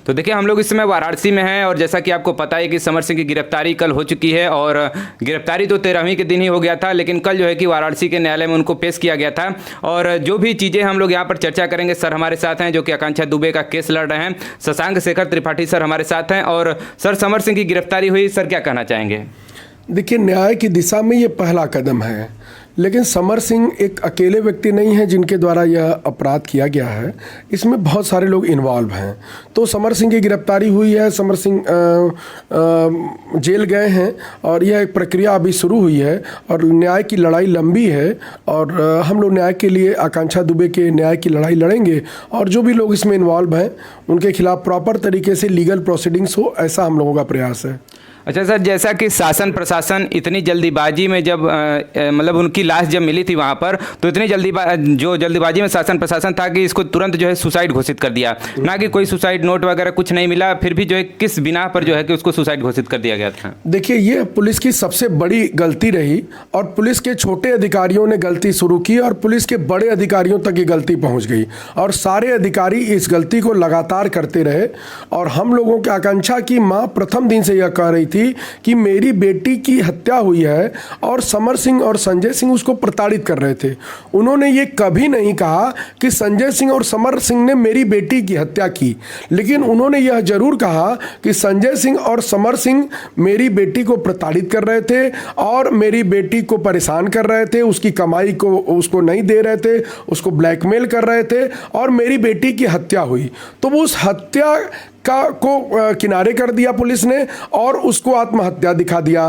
तो देखिए हम लोग इस समय वाराणसी में हैं और जैसा कि आपको पता है कि समर सिंह की गिरफ्तारी कल हो चुकी है और गिरफ्तारी तो 13वीं के दिन ही हो गया था, लेकिन कल जो है कि वाराणसी के न्यायालय में उनको पेश किया गया था। और जो भी चीज़ें हम लोग यहाँ पर चर्चा करेंगे, सर हमारे साथ हैं जो कि आकांक्षा दुबे का केस लड़ रहे हैं, शशांक शेखर त्रिपाठी सर हमारे साथ हैं। और सर समर सिंह की गिरफ्तारी हुई, सर क्या कहना चाहेंगे? देखिए, न्याय की दिशा में ये पहला कदम है, लेकिन समर सिंह एक अकेले व्यक्ति नहीं है जिनके द्वारा यह अपराध किया गया है। इसमें बहुत सारे लोग इन्वॉल्व हैं। तो समर सिंह की गिरफ्तारी हुई है, समर सिंह जेल गए हैं और यह एक प्रक्रिया अभी शुरू हुई है और न्याय की लड़ाई लंबी है और हम लोग न्याय के लिए आकांक्षा दुबे के न्याय की लड़ाई लड़ेंगे और जो भी लोग इसमें इन्वॉल्व हैं उनके खिलाफ प्रॉपर तरीके से लीगल प्रोसीडिंग्स हो, ऐसा हम लोगों का प्रयास है। अच्छा सर, जैसा कि शासन प्रशासन इतनी जल्दीबाजी में जब मतलब उनकी लाश जब मिली थी वहाँ पर, तो इतनी जल्दीबाजी में शासन प्रशासन था कि इसको तुरंत जो है सुसाइड घोषित कर दिया, ना कि कोई सुसाइड नोट वगैरह कुछ नहीं मिला, फिर भी जो है किस बिना पर जो है कि उसको सुसाइड घोषित कर दिया गया था? देखिए, ये पुलिस की सबसे बड़ी गलती रही और पुलिस के छोटे अधिकारियों ने गलती शुरू की और पुलिस के बड़े अधिकारियों तक ये गलती पहुँच गई और सारे अधिकारी इस गलती को लगातार करते रहे। और हम लोगों की आकांक्षा की माँ प्रथम दिन से यह कह रही थी कि मेरी बेटी की हत्या हुई है और समर सिंह और संजय सिंह उसको प्रताड़ित कर रहे थे। उन्होंने ये कभी नहीं कहा कि संजय सिंह और समर सिंह ने मेरी बेटी की हत्या की, लेकिन उन्होंने यह जरूर कहा कि संजय सिंह और समर सिंह मेरी बेटी को प्रताड़ित कर रहे थे और मेरी बेटी को परेशान कर रहे थे, उसकी कमाई को उसको नहीं दे रहे थे, उसको ब्लैकमेल कर रहे थे और मेरी बेटी की हत्या हुई। तो वो उस हत्या को किनारे कर दिया पुलिस ने और उसको आत्महत्या दिखा दिया।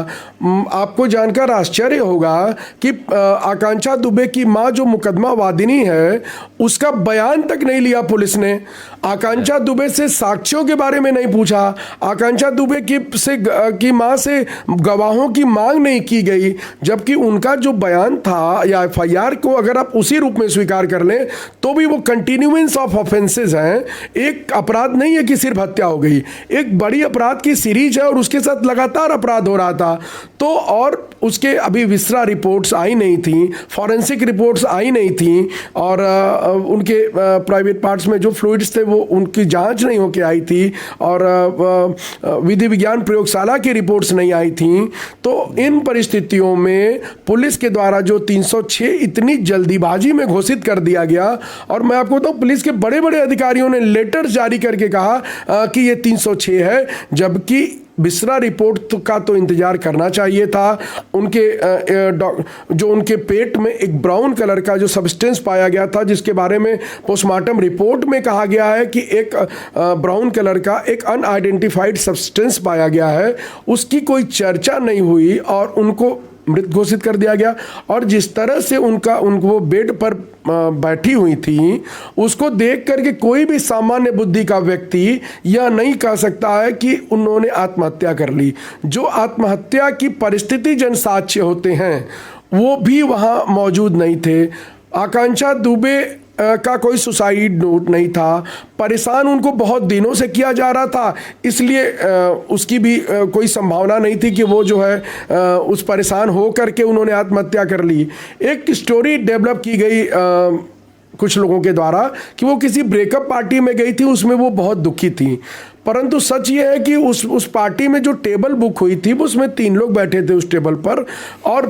आपको जानकर आश्चर्य होगा कि आकांक्षा दुबे की मां जो मुकदमा वादिनी है उसका बयान तक नहीं लिया पुलिस ने। आकांक्षा दुबे से साक्ष्यों के बारे में नहीं पूछा, आकांक्षा दुबे की मां से गवाहों की मांग नहीं की गई, जबकि उनका जो बयान था या एफआईआर को अगर आप उसी रूप में स्वीकार कर लें तो भी वो कंटिन्यूएंस ऑफ ऑफेंसेस हैं। एक अपराध नहीं है कि सिर्फ हत्या हो गई, एक बड़ी अपराध की सीरीज है और उसके साथ लगातार अपराध हो रहा था। तो और उसके अभी विस्रा रिपोर्ट्स आई नहीं थी, फॉरेंसिक रिपोर्ट्स आई नहीं थी और उनके प्राइवेट पार्ट्स में जो फ्लूइड्स थे वो उनकी जांच नहीं होके आई थी और विधि विज्ञान प्रयोगशाला की रिपोर्ट्स नहीं आई थी। तो इन परिस्थितियों में पुलिस के द्वारा जो 306 इतनी जल्दीबाजी में घोषित कर दिया गया और मैं आपको बताऊं पुलिस के बड़े बड़े अधिकारियों ने लेटर्स जारी करके कहा कि ये 306 है, जबकि बिस्रा रिपोर्ट का तो इंतजार करना चाहिए था। उनके जो उनके पेट में एक ब्राउन कलर का जो सब्सटेंस पाया गया था जिसके बारे में पोस्टमार्टम रिपोर्ट में कहा गया है कि एक ब्राउन कलर का एक अनआइडेंटिफाइड सब्सटेंस पाया गया है, उसकी कोई चर्चा नहीं हुई और उनको मृत घोषित कर दिया गया। और जिस तरह से उनको बेड पर बैठी हुई थी उसको देख करके कोई भी सामान्य बुद्धि का व्यक्ति यह नहीं कह सकता है कि उन्होंने आत्महत्या कर ली। जो आत्महत्या की परिस्थिति जन साक्ष्य होते हैं वो भी वहाँ मौजूद नहीं थे। आकांक्षा दुबे का कोई सुसाइड नोट नहीं था, परेशान उनको बहुत दिनों से किया जा रहा था, इसलिए उसकी भी कोई संभावना नहीं थी कि वो जो है उस परेशान हो करके उन्होंने आत्महत्या कर ली। एक स्टोरी डेवलप की गई कुछ लोगों के द्वारा कि वो किसी ब्रेकअप पार्टी में गई थी, उसमें वो बहुत दुखी थी, परंतु सच ये है कि उस पार्टी में जो टेबल बुक हुई थी उसमें 3 लोग बैठे थे उस टेबल पर और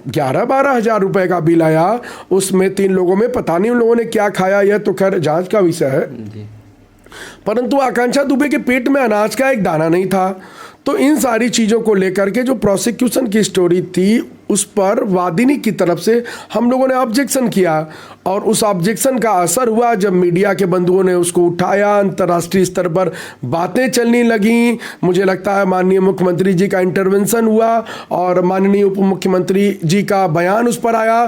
11-12 हज़ार रुपए का बिल आया। उसमें 3 लोगों में पता नहीं उन लोगों ने क्या खाया, यह तो खैर जांच का विषय है, परंतु आकांक्षा दुबे के पेट में अनाज का एक दाना नहीं था। तो इन सारी चीज़ों को लेकर के जो प्रोसिक्यूशन की स्टोरी थी उस पर वादिनी की तरफ से हम लोगों ने ऑब्जेक्शन किया और उस ऑब्जेक्शन का असर हुआ जब मीडिया के बंधुओं ने उसको उठाया, अंतर्राष्ट्रीय स्तर पर बातें चलने लगीं। मुझे लगता है माननीय मुख्यमंत्री जी का इंटरवेंशन हुआ और माननीय उप मुख्यमंत्री जी का बयान उस पर आया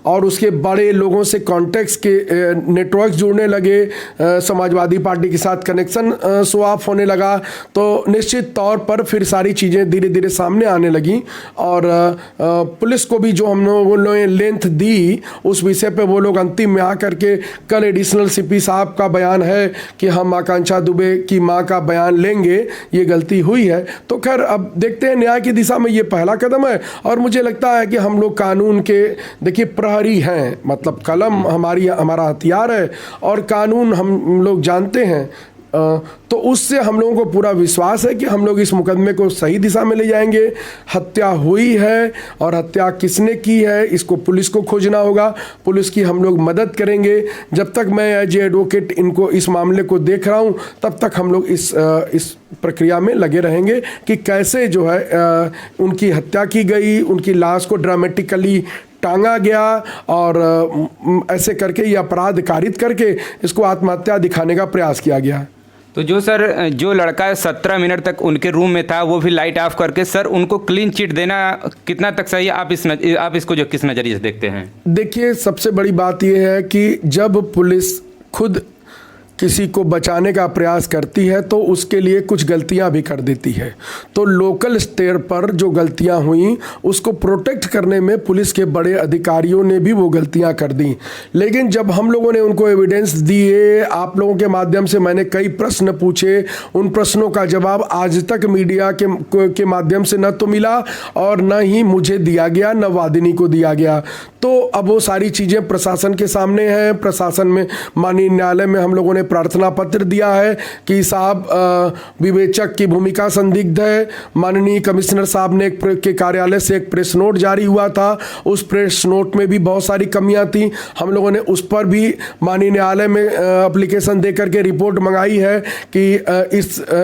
और उसके बड़े लोगों से कॉन्टेक्ट्स के नेटवर्क जुड़ने लगे, समाजवादी पार्टी के साथ कनेक्शन स्वैप होने लगा। तो निश्चित तौर पर फिर सारी चीज़ें धीरे धीरे सामने आने लगीं और पुलिस को भी जो हम लोगों ने लेंथ दी उस विषय पे वो लोग अंतिम में आकर के कल एडिशनल सीपी साहब का बयान है कि हम आकांक्षा दुबे की मां का बयान लेंगे, ये गलती हुई है। तो खैर अब देखते हैं, न्याय की दिशा में ये पहला कदम है और मुझे लगता है कि हम लोग कानून के देखिए प्रहरी हैं, मतलब कलम हमारा हथियार है और कानून हम लोग जानते हैं। तो उससे हम लोगों को पूरा विश्वास है कि हम लोग इस मुकदमे को सही दिशा में ले जाएंगे। हत्या हुई है और हत्या किसने की है इसको पुलिस को खोजना होगा, पुलिस की हम लोग मदद करेंगे। जब तक मैं एज ए एडवोकेट इनको इस मामले को देख रहा हूँ तब तक हम लोग इस प्रक्रिया में लगे रहेंगे कि कैसे जो है उनकी हत्या की गई, उनकी लाश को ड्रामेटिकली टांगा गया और ऐसे करके ये अपराध कारित करके इसको आत्महत्या दिखाने का प्रयास किया गया। तो जो लड़का 17 मिनट तक उनके रूम में था वो भी लाइट ऑफ करके, सर उनको क्लीन चिट देना कितना तक सही है? आप इसको जो किस नज़रिए से देखते हैं? देखिए, सबसे बड़ी बात यह है कि जब पुलिस खुद किसी को बचाने का प्रयास करती है तो उसके लिए कुछ गलतियां भी कर देती है। तो लोकल स्तर पर जो गलतियां हुई उसको प्रोटेक्ट करने में पुलिस के बड़े अधिकारियों ने भी वो गलतियां कर दी। लेकिन जब हम लोगों ने उनको एविडेंस दिए, आप लोगों के माध्यम से मैंने कई प्रश्न पूछे, उन प्रश्नों का जवाब आज तक मीडिया के माध्यम से न तो मिला और न ही मुझे दिया गया, न वादिनी को दिया गया। तो अब वो सारी चीज़ें प्रशासन के सामने हैं। प्रशासन में माननीय न्यायालय में हम लोगों ने प्रार्थना पत्र दिया है कि साहब विवेचक की भूमिका संदिग्ध है। माननीय कमिश्नर साहब ने के कार्यालय से एक प्रेस नोट जारी हुआ था, उस प्रेस नोट में भी बहुत सारी कमियां थी। हम लोगों ने उस पर भी माननीय न्यायालय में एप्लीकेशन दे करके रिपोर्ट मंगाई है कि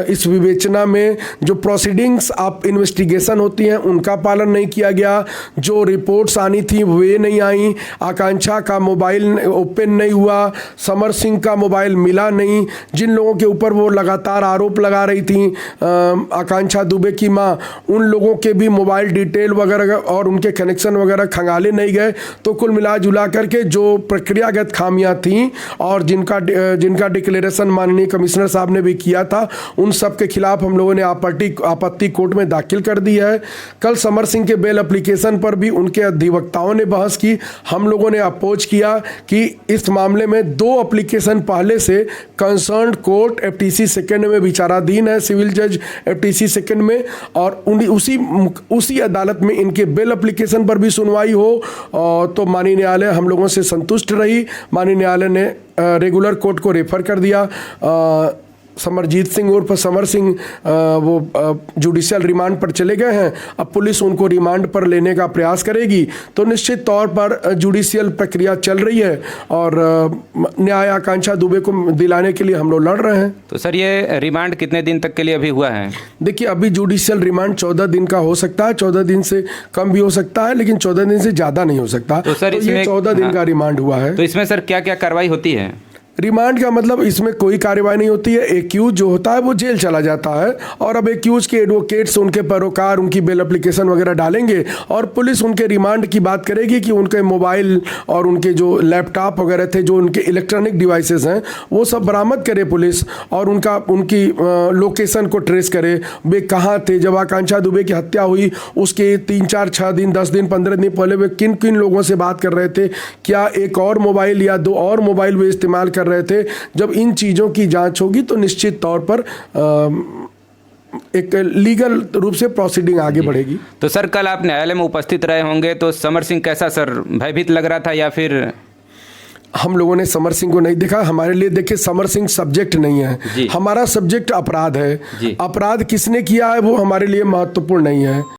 इस विवेचना में जो प्रोसीडिंग्स आप इन्वेस्टिगेशन होती हैं उनका पालन नहीं किया गया। जो रिपोर्ट्स आनी थी वे नहीं आई। आकांक्षा का मोबाइल ओपन नहीं हुआ, समर सिंह का मोबाइल मिला नहीं। जिन लोगों के ऊपर वो लगातार आरोप लगा रही थी आकांक्षा दुबे की माँ, उन लोगों के भी मोबाइल डिटेल वगैरह और उनके कनेक्शन वगैरह खंगाले नहीं गए। तो कुल मिला जुला करके जो प्रक्रियागत खामियां थीं और जिनका डिक्लेरेशन माननीय कमिश्नर साहब ने भी किया था, उन सब के खिलाफ हम लोगों ने आपत्ति कोर्ट में दाखिल कर दी है। कल समर सिंह के बेल एप्लीकेशन पर भी उनके अधिवक्ताओं ने बहस की। हम लोगों ने अपोज किया कि इस मामले में 2 एप्लीकेशन पहले से कंसर्न कोर्ट एफटीसी सेकंड में विचाराधीन है, सिविल जज एफटीसी सेकंड में, और उसी अदालत में इनके बेल एप्लीकेशन पर भी सुनवाई हो। तो माननीय न्यायालय हम लोगों से संतुष्ट रही। माननीय न्यायालय ने रेगुलर कोर्ट को रेफर कर दिया। समरजीत सिंह उर्फ समर सिंह वो जुडिशियल रिमांड पर चले गए हैं। अब पुलिस उनको रिमांड पर लेने का प्रयास करेगी। तो निश्चित तौर पर जुडिशियल प्रक्रिया चल रही है और न्याय आकांक्षा दुबे को दिलाने के लिए हम लोग लड़ रहे हैं। तो सर ये रिमांड कितने दिन तक के लिए अभी हुआ है? देखिए, अभी जुडिशियल रिमांड 14 दिन का हो सकता है, 14 दिन से कम भी हो सकता है, लेकिन 14 दिन से ज़्यादा नहीं हो सकता। तो सर इसमें 14 दिन का रिमांड हुआ है। तो इसमें सर क्या क्या कार्रवाई होती है? रिमांड का मतलब इसमें कोई कार्रवाई नहीं होती है। एक्यूज जो होता है वो जेल चला जाता है और अब एक्यूज के एडवोकेट्स, उनके पैरोकार उनकी बेल एप्लीकेशन वगैरह डालेंगे और पुलिस उनके रिमांड की बात करेगी कि उनके मोबाइल और उनके जो लैपटॉप वगैरह थे, जो उनके इलेक्ट्रॉनिक डिवाइसेस हैं, वो सब बरामद करे पुलिस और उनकी लोकेशन को ट्रेस करे। वे कहाँ थे जब आकांक्षा दुबे की हत्या हुई, उसके 3, 4, 6 दिन, 10 दिन, 15 दिन पहले वे किन किन लोगों से बात कर रहे थे, क्या एक और मोबाइल या 2 और मोबाइल वे इस्तेमाल कर रहे थे। जब इन चीजों की जांच होगी तो निश्चित तौर पर एक लीगल रूप से प्रोसीडिंग आगे बढ़ेगी। तो सर कल आप न्यायालय में उपस्थित रहे होंगे, तो समर सिंह कैसा सर, भयभीत लग रहा था या फिर? हम लोगों ने समर सिंह को नहीं देखा। हमारे लिए देखिए, समर सिंह सब्जेक्ट नहीं है, हमारा सब्जेक्ट अपराध है। अपराध किसने किया है वो हमारे लिए महत्वपूर्ण नहीं है।